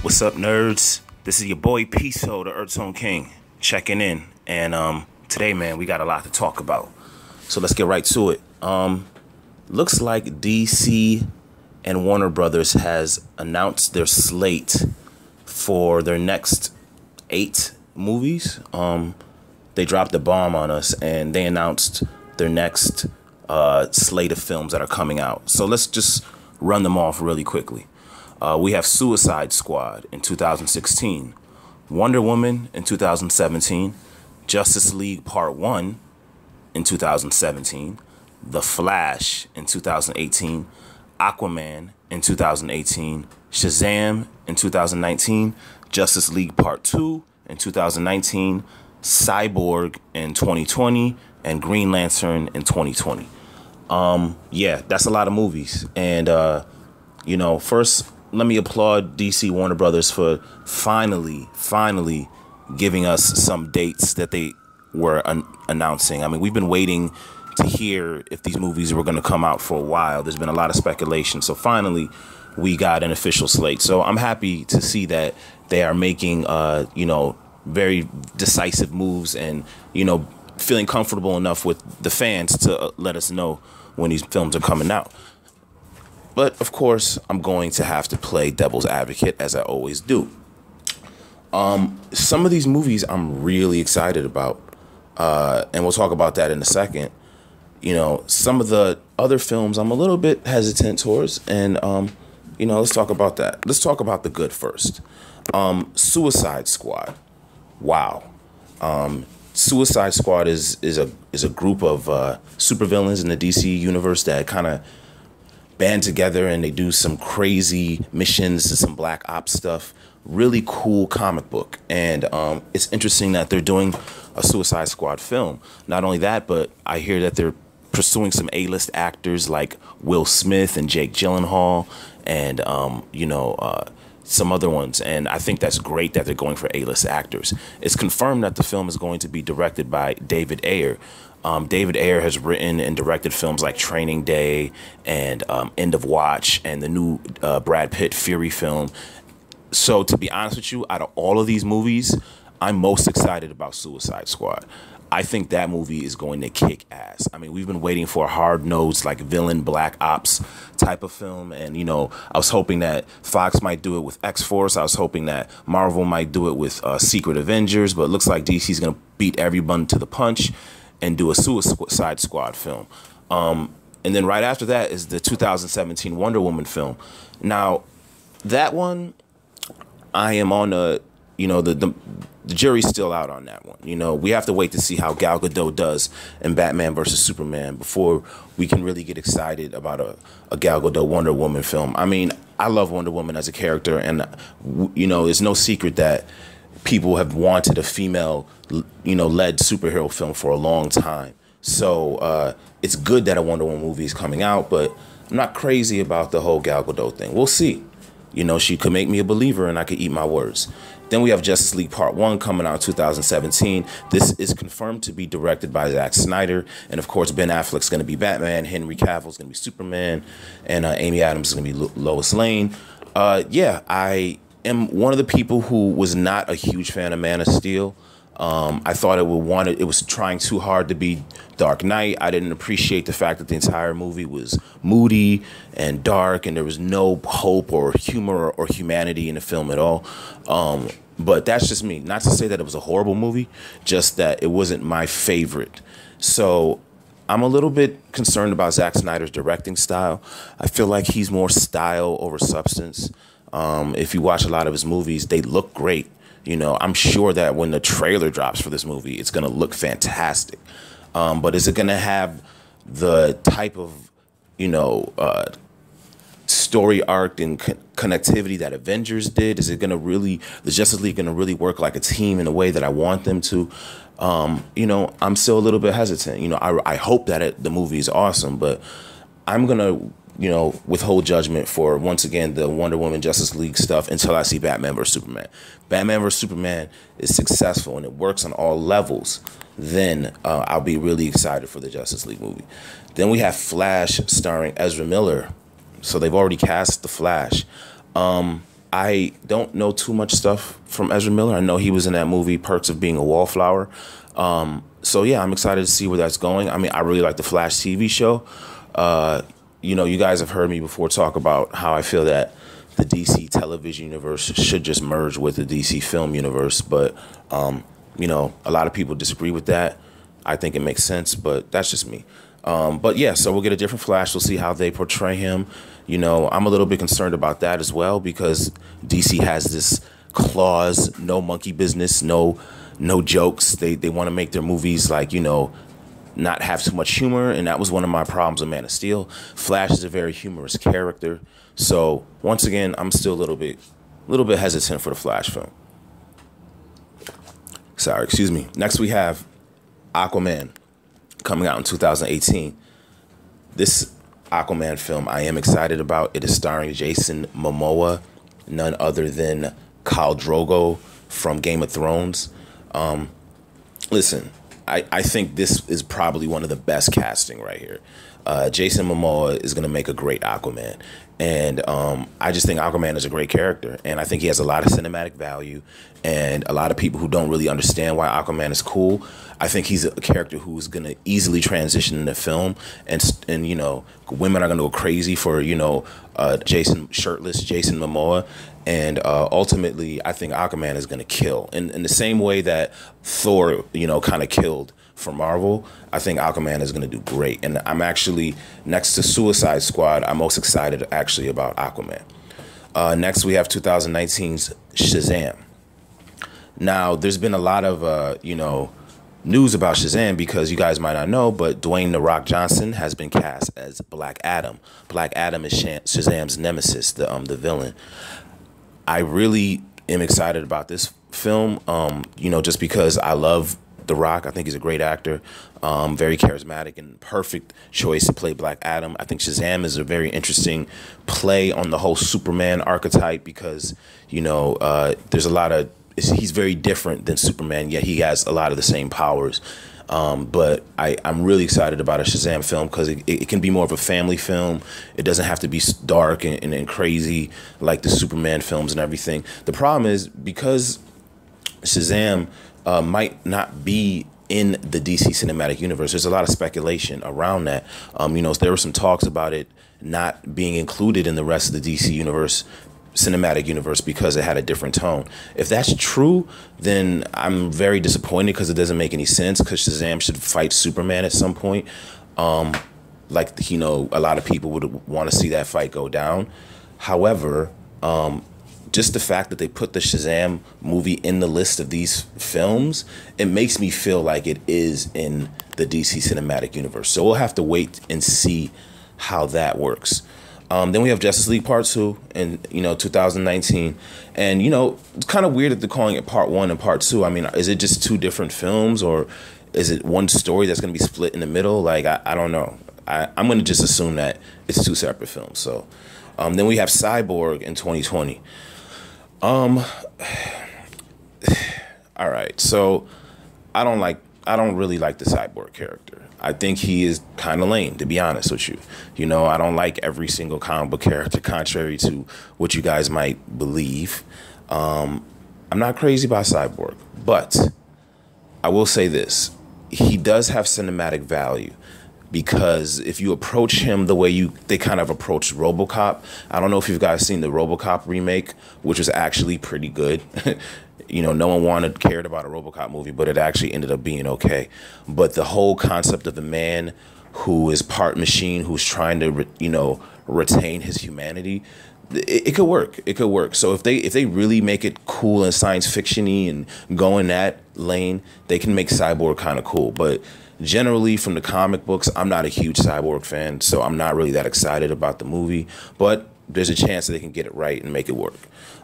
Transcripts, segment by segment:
What's up, nerds? This is your boy P.SO, the Earth Zone King, checking in. And today, man, we got a lot to talk about. So let's get right to it. Looks like DC and Warner Brothers has announced their slate for their next 8 movies. They dropped a bomb on us, and they announced their next slate of films that are coming out. So let's just run them off really quickly. We have Suicide Squad in 2016, Wonder Woman in 2017, Justice League Part 1 in 2017, The Flash in 2018, Aquaman in 2018, Shazam in 2019, Justice League Part 2 in 2019, Cyborg in 2020, and Green Lantern in 2020. Yeah, that's a lot of movies. And, first, let me applaud DC Warner Brothers for finally giving us some dates that they were announcing. I mean, we've been waiting to hear if these movies were going to come out for a while. There's been a lot of speculation. So finally, we got an official slate. So I'm happy to see that they are making, very decisive moves and, feeling comfortable enough with the fans to let us know when these films are coming out. But, of course, I'm going to have to play devil's advocate, as I always do. Some of these movies I'm really excited about, and we'll talk about that in a second. Some of the other films I'm a little bit hesitant towards, and, let's talk about that. Let's talk about the good first. Suicide Squad. Wow. Suicide Squad is a group of supervillains in the DC universe that kind of band together and they do some crazy missions and some black ops stuff. Really cool comic book. And it's interesting that they're doing a Suicide Squad film. Not only that, but I hear that they're pursuing some A-list actors like Will Smith and Jake Gyllenhaal and, some other ones. And I think that's great that they're going for A-list actors. It's confirmed that the film is going to be directed by David Ayer. David Ayer has written and directed films like Training Day and End of Watch and the new Brad Pitt Fury film. So to be honest with you, out of all of these movies, I'm most excited about Suicide Squad. I think that movie is going to kick ass. I mean, we've been waiting for a hard-nosed, like, villain Black Ops type of film. And, I was hoping that Fox might do it with X-Force. I was hoping that Marvel might do it with Secret Avengers. But it looks like DC's going to beat everyone to the punch and do a Suicide Squad film. And then right after that is the 2017 Wonder Woman film. Now, that one, I am on the jury's still out on that one. We have to wait to see how Gal Gadot does in Batman versus Superman before we can really get excited about a Gal Gadot Wonder Woman film. I mean, I love Wonder Woman as a character, and, it's no secret that people have wanted a female, led superhero film for a long time. So it's good that a Wonder Woman movie is coming out, but I'm not crazy about the whole Gal Gadot thing. We'll see. She could make me a believer and I could eat my words. Then we have Justice League Part 1 coming out in 2017. This is confirmed to be directed by Zack Snyder. And, of course, Ben Affleck's going to be Batman. Henry Cavill's going to be Superman. And Amy Adams is going to be Lois Lane. I am one of the people who was not a huge fan of Man of Steel. I thought it was trying too hard to be Dark Knight. I didn't appreciate the fact that the entire movie was moody and dark and there was no hope or humor or humanity in the film at all. But that's just me. Not to say that it was a horrible movie, just that it wasn't my favorite. So I'm a little bit concerned about Zack Snyder's directing style. I feel like he's more style over substance. If you watch a lot of his movies, they look great. I'm sure that when the trailer drops for this movie, it's going to look fantastic. But is it going to have the type of, story arc and connectivity that Avengers did? Is it going to really, the Justice League going to really work like a team in a way that I want them to? I'm still a little bit hesitant. I hope that the movie is awesome, but I'm going to withhold judgment for, once again, the Wonder Woman Justice League stuff until I see Batman vs. Superman. Batman vs. Superman is successful and it works on all levels. Then I'll be really excited for the Justice League movie. Then we have Flash starring Ezra Miller. So they've already cast the Flash. I don't know too much stuff from Ezra Miller. I know he was in that movie Perks of Being a Wallflower. So yeah, I'm excited to see where that's going. I mean, I really like the Flash TV show. You know, you guys have heard me before talk about how I feel that the DC television universe should just merge with the DC film universe. But, you know, a lot of people disagree with that. I think it makes sense, but that's just me. But yeah, so we'll get a different Flash. We'll see how they portray him. You know, I'm a little bit concerned about that as well because DC has this clause, no monkey business, no jokes. They want to make their movies like, you know, not have too much humor, and that was one of my problems with Man of Steel. Flash is a very humorous character. So once again, I'm still a little bit hesitant for the Flash film. Sorry, excuse me. Next we have Aquaman coming out in 2018. This Aquaman film I am excited about. It is starring Jason Momoa, none other than Khal Drogo from Game of Thrones. Listen, I think this is probably one of the best casting right here. Jason Momoa is going to make a great Aquaman. And I just think Aquaman is a great character. And I think he has a lot of cinematic value. And a lot of people who don't really understand why Aquaman is cool, I think he's a character who's going to easily transition into film. And you know, women are going to go crazy for, you know, shirtless Jason Momoa. And ultimately, I think Aquaman is going to kill. In the same way that Thor, you know, kind of killed for Marvel, I think Aquaman is going to do great. And I'm actually, next to Suicide Squad, I'm most excited actually about Aquaman. Next, we have 2019's Shazam. Now, there's been a lot of, you know, news about Shazam because you guys might not know, but Dwayne "The Rock" Johnson has been cast as Black Adam. Black Adam is Shazam's nemesis, the villain. I really am excited about this film, you know, just because I love The Rock. I think he's a great actor, very charismatic and perfect choice to play Black Adam. I think Shazam is a very interesting play on the whole Superman archetype because, you know, there's a lot of, he's very different than Superman, yet he has a lot of the same powers. But I'm really excited about a Shazam film because it can be more of a family film. It doesn't have to be dark and crazy like the Superman films and everything. The problem is because Shazam might not be in the DC cinematic universe, there's a lot of speculation around that. You know, there were some talks about it not being included in the rest of the DC universe, cinematic universe, because it had a different tone. If that's true, then I'm very disappointed because it doesn't make any sense because Shazam should fight Superman at some point. Like, you know, a lot of people would want to see that fight go down. However, just the fact that they put the Shazam movie in the list of these films, it makes me feel like it is in the DC cinematic universe. So we'll have to wait and see how that works. Then we have Justice League Part 2 in, you know, 2019. And, you know, it's kind of weird that they're calling it Part 1 and Part 2. I mean, is it just two different films or is it one story that's going to be split in the middle? Like, I don't know. I'm going to just assume that it's two separate films. So then we have Cyborg in 2020. All right. So I don't really like the Cyborg character. I think he is kind of lame, to be honest with you. You know, I don't like every single comic book character, contrary to what you guys might believe. I'm not crazy about Cyborg, but I will say this. He does have cinematic value because if you approach him the way they kind of approached RoboCop, I don't know if you guys seen the RoboCop remake, which was actually pretty good. You know, no one cared about a RoboCop movie, but it actually ended up being okay. But the whole concept of the man who is part machine, who's trying to, you know, retain his humanity, it could work. It could work. So if they really make it cool and science fiction-y and go in that lane, they can make Cyborg kind of cool. But generally, from the comic books, I'm not a huge Cyborg fan, so I'm not really that excited about the movie. But there's a chance that they can get it right and make it work.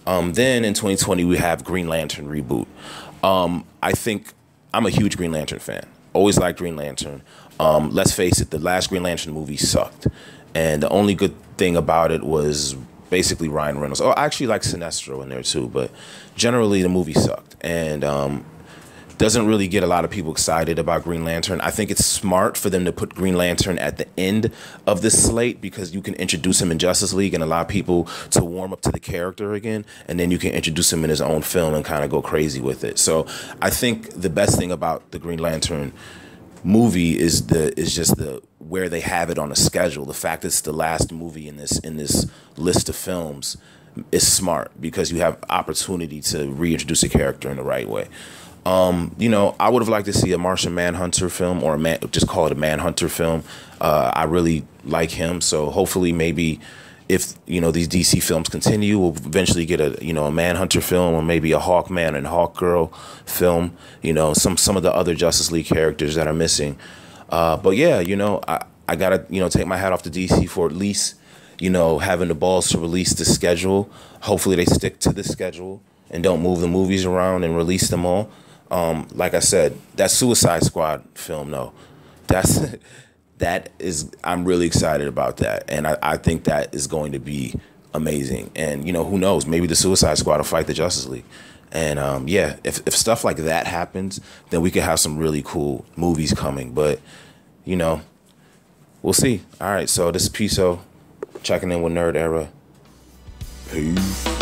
Then in 2020, we have Green Lantern reboot. I think I'm a huge Green Lantern fan. Always liked Green Lantern. Let's face it, the last Green Lantern movie sucked. And the only good thing about it was basically Ryan Reynolds. Oh, I actually like Sinestro in there too, but generally the movie sucked. And doesn't really get a lot of people excited about Green Lantern. I think it's smart for them to put Green Lantern at the end of this slate because you can introduce him in Justice League and allow people to warm up to the character again, and then you can introduce him in his own film and kind of go crazy with it. So I think the best thing about the Green Lantern movie is just the where they have it on a schedule. The fact it's the last movie in this list of films is smart because you have opportunity to reintroduce a character in the right way. You know, I would have liked to see a Martian Manhunter film or just call it a Manhunter film. I really like him, so hopefully maybe if, you know, these DC films continue, we'll eventually get a, you know, a Manhunter film or maybe a Hawkman and Hawkgirl film, you know, some of the other Justice League characters that are missing. But yeah, you know, I gotta, you know, take my hat off to DC for at least, you know, having the balls to release the schedule. Hopefully they stick to the schedule and don't move the movies around and release them all. Like I said, that Suicide Squad film, though, I'm really excited about that. And I think that is going to be amazing. And, you know, who knows, maybe the Suicide Squad will fight the Justice League. And, yeah, if stuff like that happens, then we could have some really cool movies coming. But, you know, we'll see. All right, so this is P.SO checking in with Nerd Era. Peace.